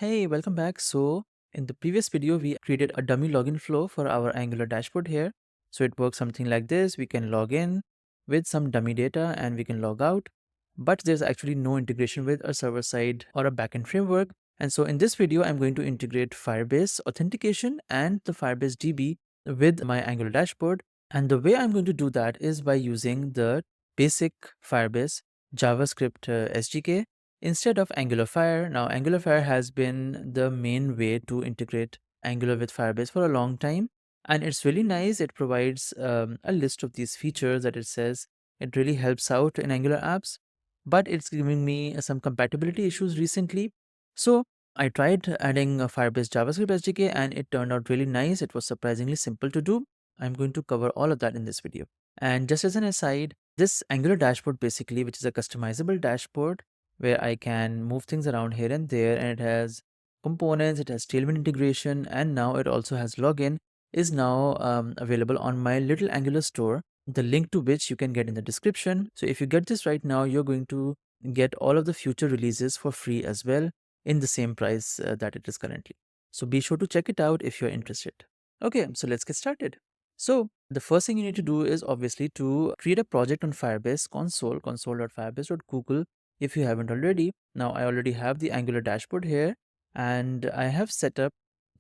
Hey, welcome back. So in the previous video, we created a dummy login flow for our Angular dashboard here. So it works something like this. We can log in with some dummy data and we can log out, but there's actually no integration with a server side or a backend framework. And so in this video, I'm going to integrate Firebase authentication and the Firebase DB with my Angular dashboard. And the way I'm going to do that is by using the basic Firebase JavaScript SDK instead of Angular Fire. Now, Angular Fire has been the main way to integrate Angular with Firebase for a long time. And it's really nice. It provides a list of these features that it says it really helps out in Angular apps. But it's giving me some compatibility issues recently. So I tried adding a Firebase JavaScript SDK and it turned out really nice. It was surprisingly simple to do. I'm going to cover all of that in this video. And just as an aside, this Angular dashboard basically, which is a customizable dashboard, where I can move things around here and there, and it has components, it has Tailwind integration, and now it also has login, is now available on my little Angular store, the link to which you can get in the description. So if you get this right now, you're going to get all of the future releases for free as well in the same price that it is currently. So be sure to check it out if you're interested. Okay, so let's get started. So the first thing you need to do is obviously to create a project on Firebase console.firebase.google if you haven't already. Now I already have the Angular dashboard here and I have set up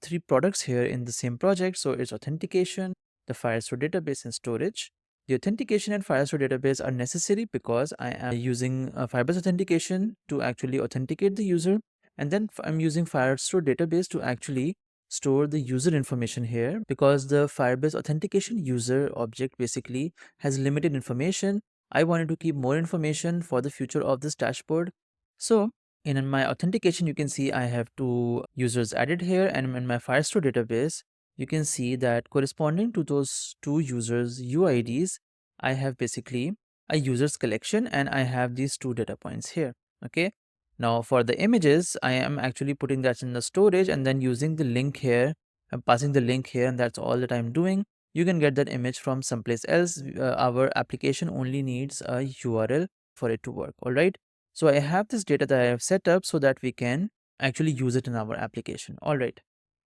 3 products here in the same project. So it's authentication, the Firestore database, and storage. The authentication and Firestore database are necessary because I am using Firebase authentication to actually authenticate the user, and then I'm using Firestore database to actually store the user information here, because the Firebase authentication user object basically has limited information. I wanted to keep more information for the future of this dashboard. So in my authentication, you can see I have 2 users added here, and in my Firestore database, you can see that corresponding to those 2 users UIDs, I have basically a users collection and I have these 2 data points here. Okay. Now for the images, I am actually putting that in the storage and then using the link here. I'm passing the link here, and that's all that I'm doing. You can get that image from someplace else. Our application only needs a URL for it to work. All right. So I have this data that I have set up so that we can actually use it in our application. All right.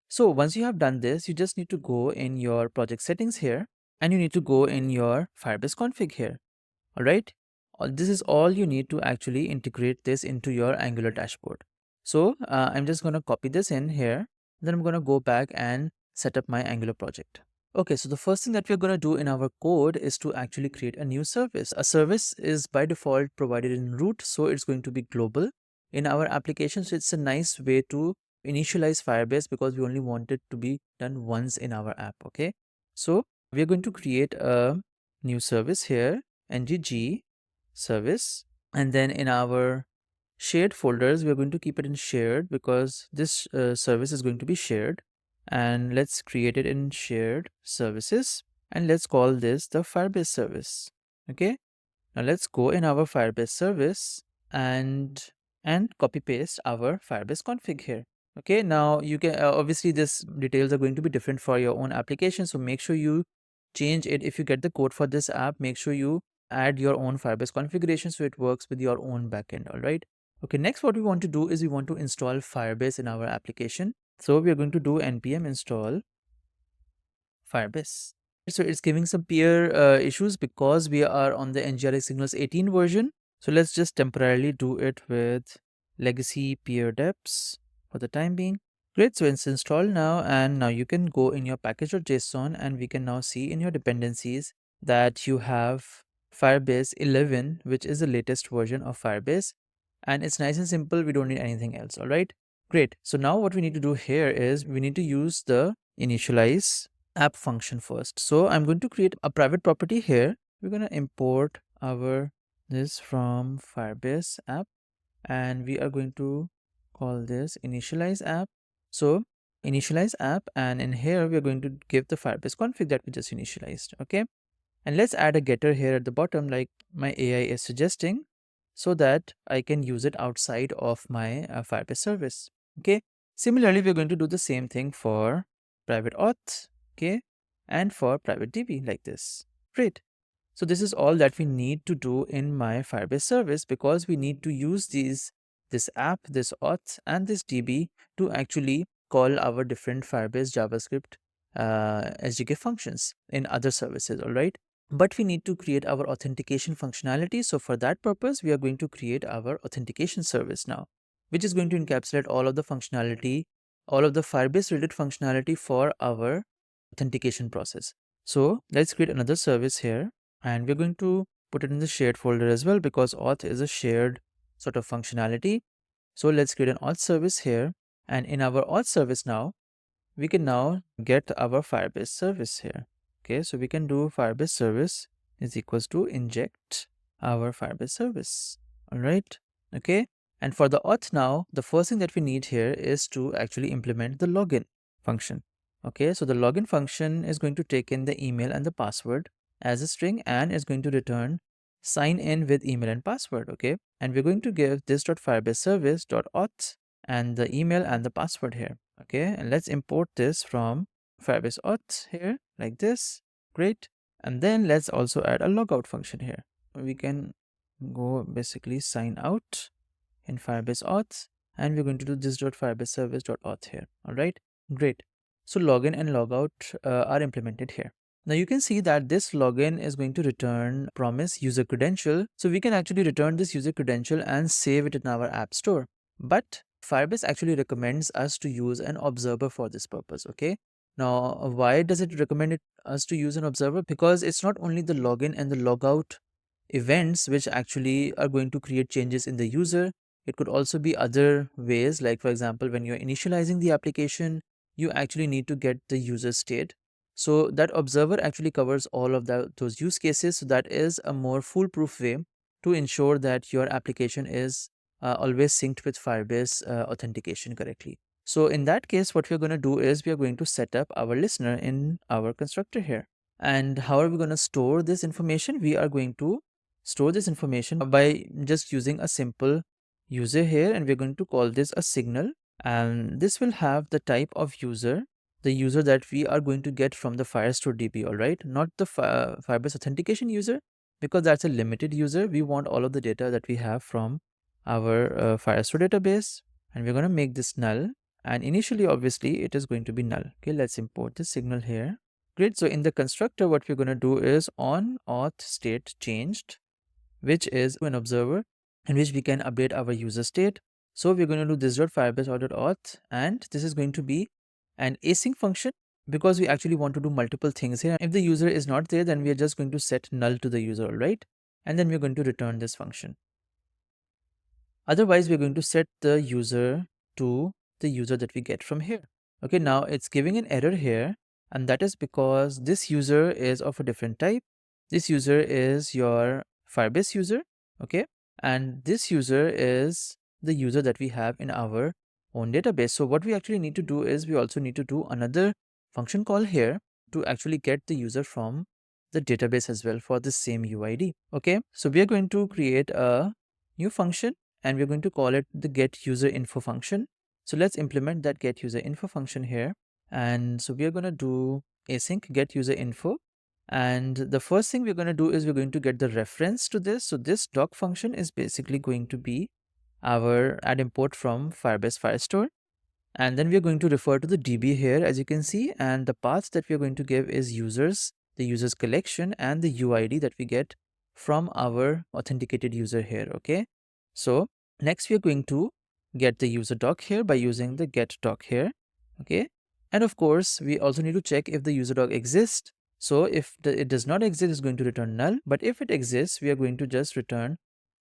So once you have done this, you just need to go in your project settings here and you need to go in your Firebase config here. All right. This is all you need to actually integrate this into your Angular dashboard. So I'm just going to copy this in here. Then I'm going to go back and set up my Angular project. Okay, so the first thing that we're going to do in our code is to actually create a new service. A service is by default provided in root, so it's going to be global in our application. So it's a nice way to initialize Firebase because we only want it to be done once in our app. Okay, so we're going to create a new service here, ngg service, and then in our shared folders, we're going to keep it in shared because this service is going to be shared. And let's create it in shared services and let's call this the Firebase service. Okay, now let's go in our Firebase service and copy paste our Firebase config here. Okay, now you can obviously this details are going to be different for your own application, so make sure you change it. If you get the code for this app, make sure you add your own Firebase configuration so it works with your own backend. All right. Okay, next what we want to do is we want to install Firebase in our application. So we are going to do npm install Firebase. So it's giving some peer issues because we are on the NGRX Signals 18 version. So let's just temporarily do it with legacy peer deps for the time being. Great, so it's installed now, and now you can go in your package.json and we can now see in your dependencies that you have Firebase 11, which is the latest version of Firebase, and it's nice and simple. We don't need anything else. All right, great. So now what we need to do here is we need to use the initialize app function first. So I'm going to create a private property here. We're going to import our this from Firebase app and we are going to call this initialize app. So initialize app, and in here we are going to give the Firebase config that we just initialized. Okay, and let's add a getter here at the bottom like my AI is suggesting, so that I can use it outside of my Firebase service. Okay, similarly we're going to do the same thing for private auth, okay, and for private DB like this. Great. So this is all that we need to do in my Firebase service because we need to use these this app, this auth, and this DB to actually call our different Firebase JavaScript SDK functions in other services, all right? But we need to create our authentication functionality. So for that purpose, we are going to create our authentication service now, which is going to encapsulate all of the functionality, all of the Firebase related functionality for our authentication process. So let's create another service here, and we're going to put it in the shared folder as well, because auth is a shared sort of functionality. So let's create an auth service here, and in our auth service now, we can now get our Firebase service here. Okay, so we can do Firebase service is equals to inject our Firebase service. All right. Okay. And for the auth now, the first thing that we need here is to actually implement the login function. Okay, so the login function is going to take in the email and the password as a string and is going to return sign in with email and password. Okay, and we're going to give this.firebase service.auth and the email and the password here. Okay, and let's import this from Firebase auth here like this. Great. And then let's also add a logout function here. We can go basically sign out in Firebase auth, and we're going to do this.firebase service.auth here. All right, great. So login and logout are implemented here. Now you can see that this login is going to return promise user credential. So we can actually return this user credential and save it in our app store. But Firebase actually recommends us to use an observer for this purpose. Okay. Now, why does it recommend us to use an observer? Because it's not only the login and the logout events which actually are going to create changes in the user. It could also be other ways, like for example, when you're initializing the application, you actually need to get the user state. So that observer actually covers all of those use cases. So that is a more foolproof way to ensure that your application is always synced with Firebase authentication correctly. So in that case, what we're going to do is we are going to set up our listener in our constructor here. And how are we going to store this information? We are going to store this information by just using a simple user here, and we're going to call this a signal, and this will have the type of user, the user that we are going to get from the Firestore DB, all right, not the Firebase authentication user, because that's a limited user. We want all of the data that we have from our Firestore database, and we're going to make this null, and initially obviously it is going to be null. Okay, let's import this signal here. Great. So in the constructor, what we're going to do is on auth state changed, which is an observer in which we can update our user state. So we're going to do this.firebase.auth, and this is going to be an async function because we actually want to do multiple things here. If the user is not there, then we are just going to set null to the user, right? And then we're going to return this function. Otherwise, we're going to set the user to the user that we get from here. Okay, now it's giving an error here, and that is because this user is of a different type. This user is your Firebase user, okay? And this user is the user that we have in our own database. So what we actually need to do is we also need to do another function call here to actually get the user from the database as well for the same UID, okay? So we are going to create a new function, and we're going to call it the get user info function. So let's implement that get user info function here. And so we are going to do async get user info. And the first thing we're going to do is we're going to get the reference to this. So this doc function is basically going to be our add import from Firebase Firestore. And then we're going to refer to the DB here, as you can see. And the path that we're going to give is users, the users collection, and the UID that we get from our authenticated user here. Okay. So next we are going to get the user doc here by using the get doc here. Okay. And of course, we also need to check if the user doc exists. So if it does not exist, it's going to return null. But if it exists, we are going to just return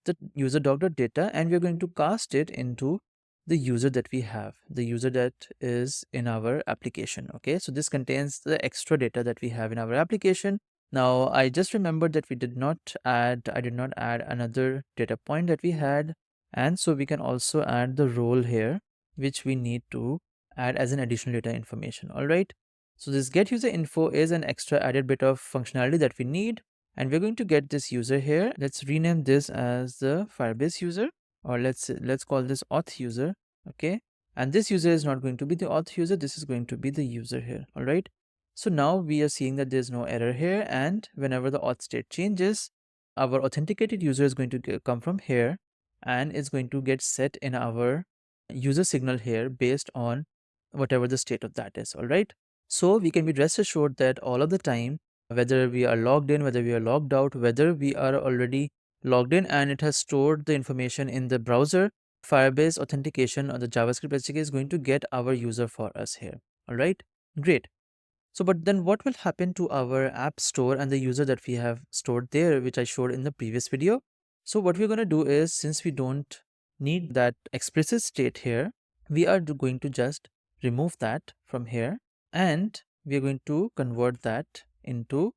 the user doc.data, and we're going to cast it into the user that we have, the user that is in our application. Okay, so this contains the extra data that we have in our application. Now I just remembered that I did not add another data point that we had, and so we can also add the role here, which we need to add as an additional data information. All right, so this get user info is an extra added bit of functionality that we need, and we're going to get this user here. Let's rename this as the Firebase user, or let's call this auth user. Okay, and this user is not going to be the auth user, this is going to be the user here. All right, so now we are seeing that there's no error here, and whenever the auth state changes, our authenticated user is going to come from here and it's going to get set in our user signal here based on whatever the state of that is. All right. So we can be rest assured that all of the time, whether we are logged in, whether we are logged out, whether we are already logged in and it has stored the information in the browser, Firebase Authentication or the JavaScript SDK is going to get our user for us here. All right. Great. So, but then what will happen to our app store and the user that we have stored there, which I showed in the previous video? So what we're going to do is, since we don't need that explicit state here, we are going to just remove that from here, and we are going to convert that into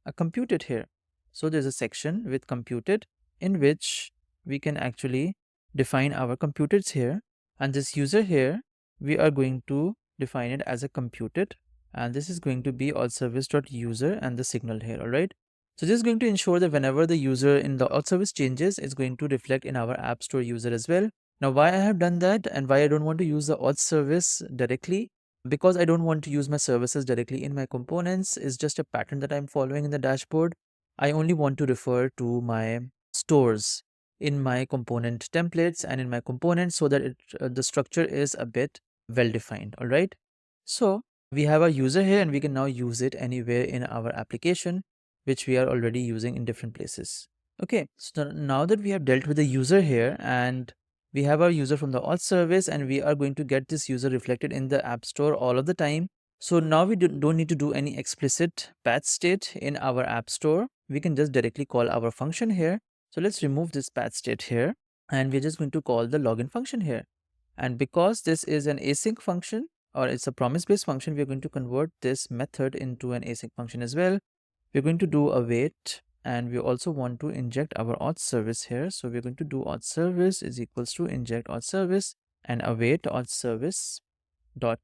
a computed here. So there's a section with computed in which we can actually define our computeds here, and this user here, we are going to define it as a computed, and this is going to be all service.user and the signal here. All right. So this is going to ensure that whenever the user in the auth service changes, it's going to reflect in our app store user as well. Now, why I have done that and why I don't want to use the auth service directly, because I don't want to use my services directly in my components, is just a pattern that I'm following in the dashboard. I only want to refer to my stores in my component templates and in my components so that the structure is a bit well defined. All right. So we have our user here and we can now use it anywhere in our application, which we are already using in different places. Okay, so now that we have dealt with the user here and we have our user from the auth service and we are going to get this user reflected in the app store all of the time. So now we don't need to do any explicit patch state in our app store. We can just directly call our function here. So let's remove this patch state here and we're just going to call the login function here. And because this is an async function, or it's a promise-based function, we're going to convert this method into an async function as well. We're going to do await, and we also want to inject our auth service here. So we're going to do auth service is equals to inject auth service and await auth service dot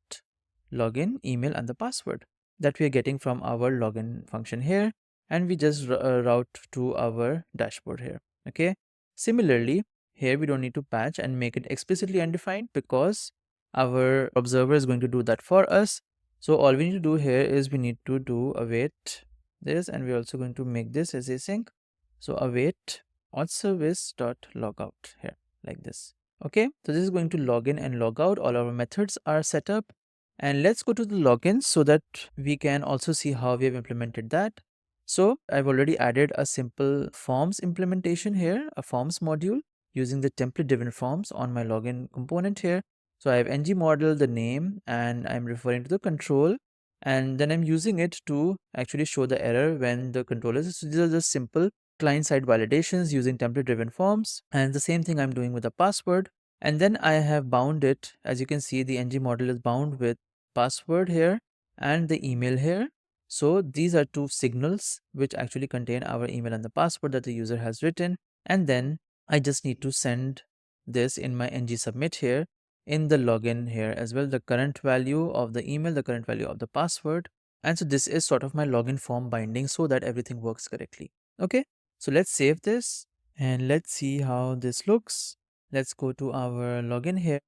login email and the password that we are getting from our login function here, and we just route to our dashboard here. Okay. Similarly, here we don't need to patch and make it explicitly undefined because our observer is going to do that for us. So all we need to do here is we need to do await this, and we're also going to make this as async. So await auth service dot logout here like this. Okay, so this is going to log in and log out. All our methods are set up, and let's go to the login so that we can also see how we have implemented that. So I've already added a simple forms implementation here, a forms module using the template driven forms on my login component here. So I have ng model, the name, and I'm referring to the control, and then I'm using it to actually show the error when the control is. So these are just simple client-side validations using template-driven forms, and the same thing I'm doing with the password. And then I have bound it. As you can see, the ng model is bound with password here and the email here. So these are two signals which actually contain our email and the password that the user has written. And then I just need to send this in my ng submit here in the login here as well, the current value of the email, the current value of the password. And so this is sort of my login form binding so that everything works correctly. Okay, so let's save this and let's see how this looks. Let's go to our login here.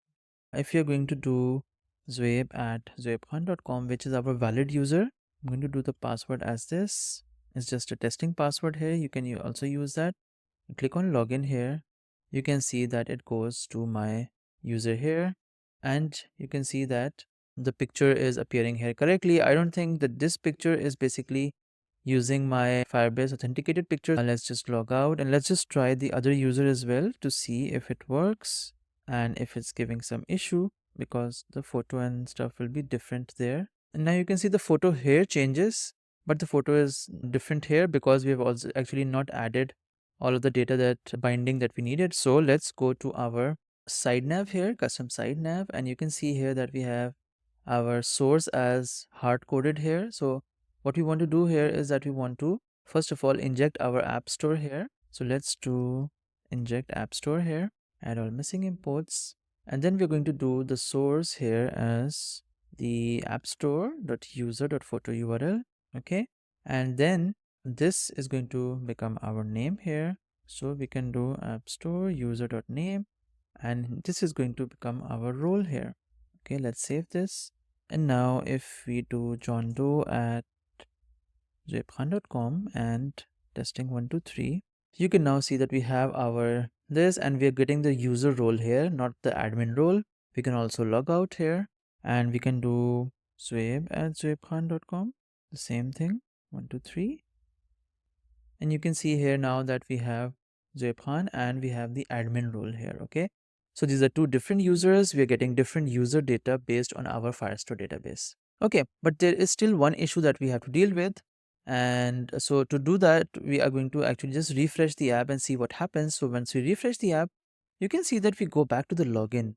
If you're going to do Zoeb at zoebkhan.com, which is our valid user, I'm going to do the password as this. It's just a testing password here. You can also use that. Click on login here. You can see that it goes to my user here, and you can see that the picture is appearing here correctly. I don't think that this picture is basically using my Firebase authenticated picture. Let's just log out and let's just try the other user as well to see if it works and if it's giving some issue, because the photo and stuff will be different there. And now you can see the photo here changes, but the photo is different here because we have also actually not added all of the data that binding that we needed. So let's go to our side nav here, custom side nav, and you can see here that we have our source as hard coded here. So what we want to do here is that we want to first of all inject our app store here. So let's do inject app store here, add all missing imports, and then we're going to do the source here as the app store.user.photo URL. Okay, and then this is going to become our name here. So we can do app store user.name, and this is going to become our role here. Okay, let's save this. And now if we do John Doe at zoebkhan.com and testing 1 2 3, You can now see that we have our this, and we are getting the user role here, not the admin role. We can also log out here, and we can do zoeb@zoebkhan.com. The same thing, 1, 2, 3. And you can see here now that we have Zoeb Khan and we have the admin role here. Okay. So these are two different users. We are getting different user data based on our Firestore database. Okay. But there is still one issue that we have to deal with. And so to do that, we are going to actually just refresh the app and see what happens. So once we refresh the app, you can see that we go back to the login.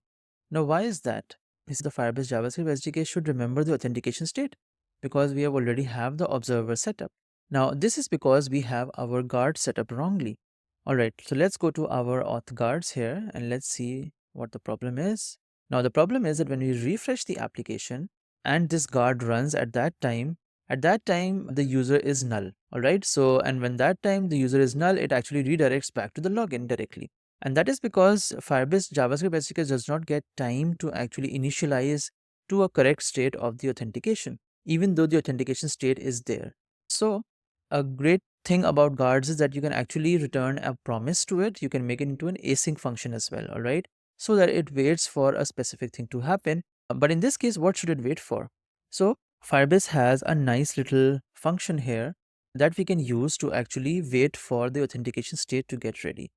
Now, why is that? Is the Firebase JavaScript SDK should remember the authentication state because we have already have the observer setup. Now, this is because we have our guard set up wrongly. All right, so let's go to our auth guards here and let's see what the problem is. Now, the problem is that when we refresh the application and this guard runs at that time the user is null. All right, so and when that time the user is null, it actually redirects back to the login directly. And that is because Firebase JavaScript SDK does not get time to actually initialize to a correct state of the authentication, even though the authentication state is there. So a great thing about guards is that you can actually return a promise to it. You can make it into an async function as well, all right? So that it waits for a specific thing to happen. But in this case, what should it wait for? So Firebase has a nice little function here that we can use to actually wait for the authentication state to get ready.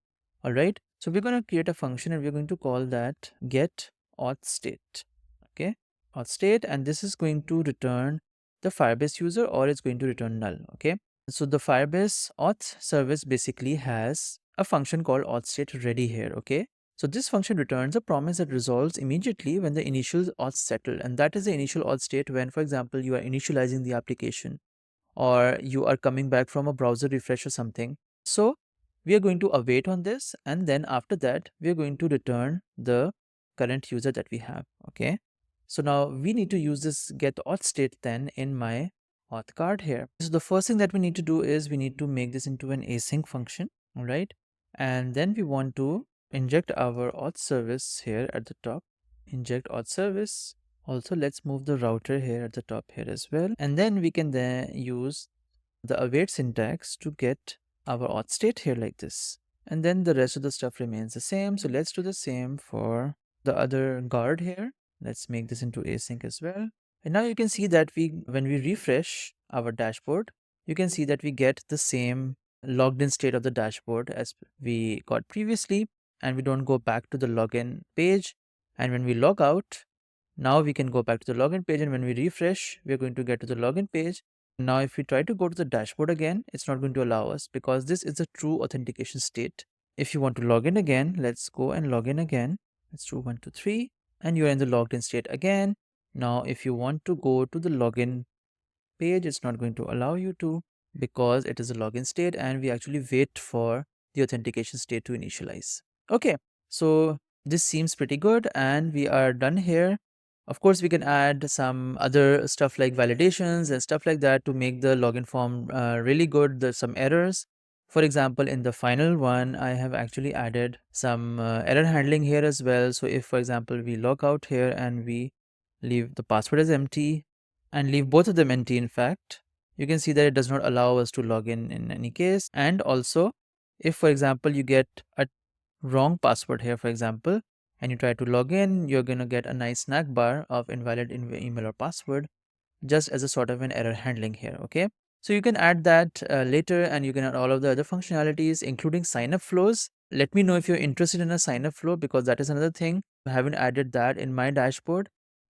All right. So we're going to create a function and we're going to call that get auth state. Okay. Auth state, and this is going to return the Firebase user or it's going to return null. Okay. So the Firebase auth service basically has a function called auth state ready here. Okay. So this function returns a promise that resolves immediately when the initial auth settled, and that is the initial auth state when, for example, you are initializing the application or you are coming back from a browser refresh or something. So we are going to await on this, and then after that we are going to return the current user that we have. Okay, so now we need to use this get auth state then in my auth card here. So the first thing that we need to do is we need to make this into an async function. All right, and then we want to inject our auth service here at the top. Inject auth service. Also, let's move the router here at the top here as well, and then we can then use the await syntax to get our auth state here like this, and then the rest of the stuff remains the same. So let's do the same for the other guard here. Let's make this into async as well, and now you can see that when we refresh our dashboard, you can see that we get the same logged in state of the dashboard as we got previously, and we don't go back to the login page. And when we log out, now we can go back to the login page, and when we refresh, we're going to get to the login page. Now, if we try to go to the dashboard again, it's not going to allow us because this is a true authentication state. If you want to log in again, let's go and log in again. Let's do 1, 2, 3, and you're in the logged in state again. Now, if you want to go to the login page, it's not going to allow you to because it is a login state and we actually wait for the authentication state to initialize. Okay, so this seems pretty good and we are done here. Of course, we can add some other stuff like validations and stuff like that to make the login form really good. There's some errors. For example, in the final one, I have actually added some error handling here as well. So if, for example, we log out here and we leave the password as empty and leave both of them empty, in fact, you can see that it does not allow us to log in any case. And also, if, for example, you get a wrong password here, for example, and you try to log in, you're going to get a nice snack bar of invalid email or password just as a sort of an error handling here. Okay, so you can add that later, and you can add all of the other functionalities including sign up flows. Let me know if you're interested in a sign up flow because that is another thing. I haven't added that in my dashboard,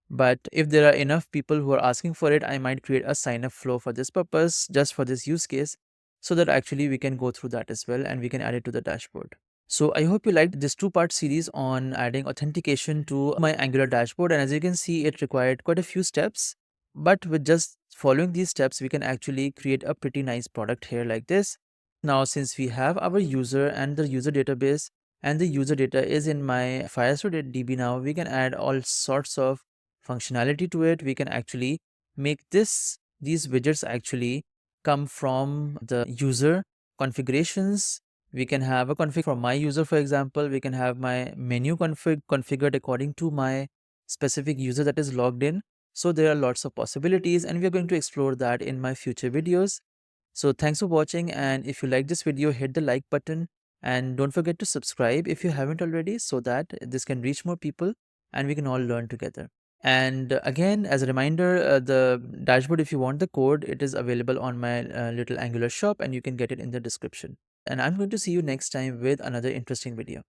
but if there are enough people who are asking for it, I might create a sign up flow for this purpose, just for this use case, so that actually we can go through that as well and we can add it to the dashboard. So I hope you liked this 2-part series on adding authentication to my Angular dashboard. And as you can see, it required quite a few steps, but with just following these steps, we can actually create a pretty nice product here like this. Now, since we have our user and the user database, and the user data is in my Firestore DB now, we can add all sorts of functionality to it. We can actually make these widgets actually come from the user configurations. We can have a config for my user, for example. We can have my menu configured according to my specific user that is logged in. So there are lots of possibilities, and we are going to explore that in my future videos. So thanks for watching, and if you like this video, hit the like button and don't forget to subscribe if you haven't already, so that this can reach more people and we can all learn together. And again, as a reminder, the dashboard, if you want the code, it is available on my little Angular shop and you can get it in the description. And I'm going to see you next time with another interesting video.